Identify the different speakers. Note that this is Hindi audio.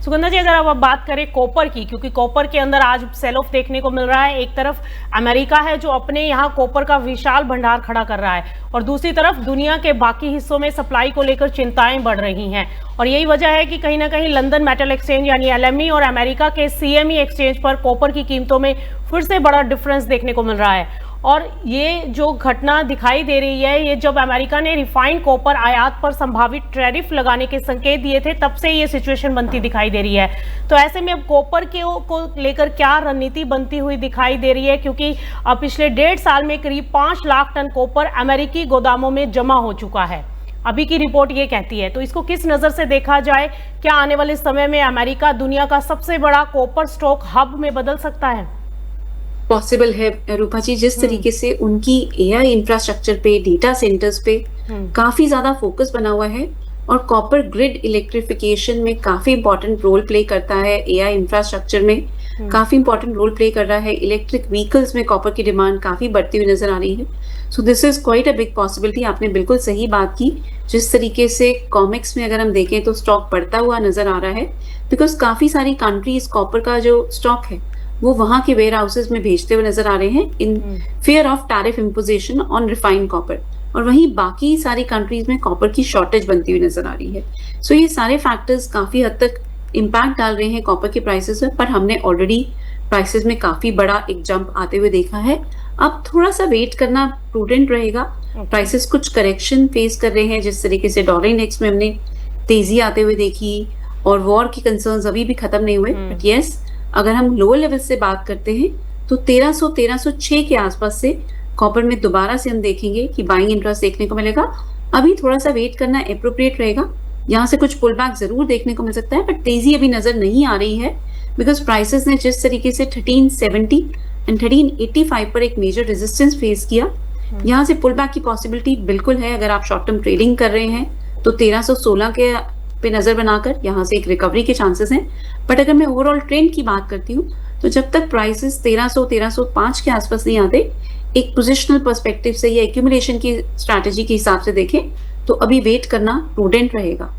Speaker 1: सुगंधा जी, अगर अब बात करें कॉपर की, क्योंकि कॉपर के अंदर आज सेल ऑफ देखने को मिल रहा है। एक तरफ अमेरिका है जो अपने यहाँ कॉपर का विशाल भंडार खड़ा कर रहा है, और दूसरी तरफ दुनिया के बाकी हिस्सों में सप्लाई को लेकर चिंताएं बढ़ रही हैं। और यही वजह है कि कहीं ना कहीं लंदन मेटल एक्सचेंज यानी एलएमई और अमेरिका के सीएमई एक्सचेंज पर कॉपर की कीमतों में फिर से बड़ा डिफरेंस देखने को मिल रहा है। और ये जो घटना दिखाई दे रही है, ये जब अमेरिका ने रिफाइंड कॉपर आयात पर संभावित टैरिफ लगाने के संकेत दिए थे, तब से ये सिचुएशन बनती दिखाई दे रही है। तो ऐसे में अब कॉपर को लेकर क्या रणनीति बनती हुई दिखाई दे रही है, क्योंकि अब पिछले 1.5 साल में करीब 5 लाख टन कॉपर अमेरिकी गोदामों में जमा हो चुका है, अभी की रिपोर्ट ये कहती है। तो इसको किस नजर से देखा जाए? क्या आने वाले समय में अमेरिका दुनिया का सबसे बड़ा कॉपर स्टॉक हब में बदल सकता है?
Speaker 2: पॉसिबल है रूपा जी। जिस तरीके से उनकी एआई इंफ्रास्ट्रक्चर पे, डेटा सेंटर्स पे काफी ज्यादा फोकस बना हुआ है, और कॉपर ग्रिड इलेक्ट्रिफिकेशन में काफी इंपॉर्टेंट रोल प्ले करता है, एआई इंफ्रास्ट्रक्चर में काफी इंपॉर्टेंट रोल प्ले कर रहा है, इलेक्ट्रिक व्हीकल्स में कॉपर की डिमांड काफी बढ़ती हुई नजर आ रही है। So this is quite a big possibility. आपने बिल्कुल सही बात की। जिस तरीके से कॉमिक्स में अगर हम देखें तो स्टॉक बढ़ता हुआ नजर आ रहा है, बिकॉज काफी सारी कंट्रीज कॉपर का जो स्टॉक है वो वहां के वेयर हाउसेज में भेजते हुए नजर आ रहे हैं in fear of tariff imposition on refined copper, और वहीं बाकी सारी कंट्रीज में कॉपर की शॉर्टेज बनती हुई नजर आ रही है। सो ये सारे फैक्टर्स काफी हद तक इम्पैक्ट डाल रहे हैं कॉपर के प्राइसेस में, पर हमने ऑलरेडी प्राइसेस में काफी बड़ा एक जंप आते हुए देखा है। अब थोड़ा सा वेट करना प्रूडेंट रहेगा। प्राइसेस कुछ करेक्शन फेस कर रहे हैं, जिस तरीके से डॉलर इंडेक्स में हमने तेजी आते हुए देखी, और वॉर की कंसर्न्स अभी भी खत्म नहीं हुए। बट यस, अगर हम लोअर लेवल से बात करते हैं तो 1306 के आसपास से कॉपर में दोबारा से हम देखेंगे कि बाइंग इंटरेस्ट देखने को मिलेगा। अभी थोड़ा सा वेट करना एप्रोप्रिएट रहेगा। यहाँ से कुछ पुल बैक जरूर देखने को मिल सकता है, बट तेजी अभी नजर नहीं आ रही है, बिकॉज प्राइसेस ने जिस तरीके से 1370 एंड 1385 पर एक मेजर रेजिस्टेंस फेस किया, यहाँ से पुल बैक की पॉसिबिलिटी बिल्कुल है। अगर आप शॉर्ट टर्म ट्रेडिंग कर रहे हैं तो 1316 के पे नजर बनाकर यहाँ से एक रिकवरी के चांसेस हैं। बट अगर मैं ओवरऑल ट्रेंड की बात करती हूँ तो जब तक प्राइसेस 1300-1305 के आसपास नहीं आते, एक पोजिशनल पर्सपेक्टिव से या एक्यूमुलेशन की स्ट्रैटेजी के हिसाब से देखें तो अभी वेट करना प्रूडेंट रहेगा।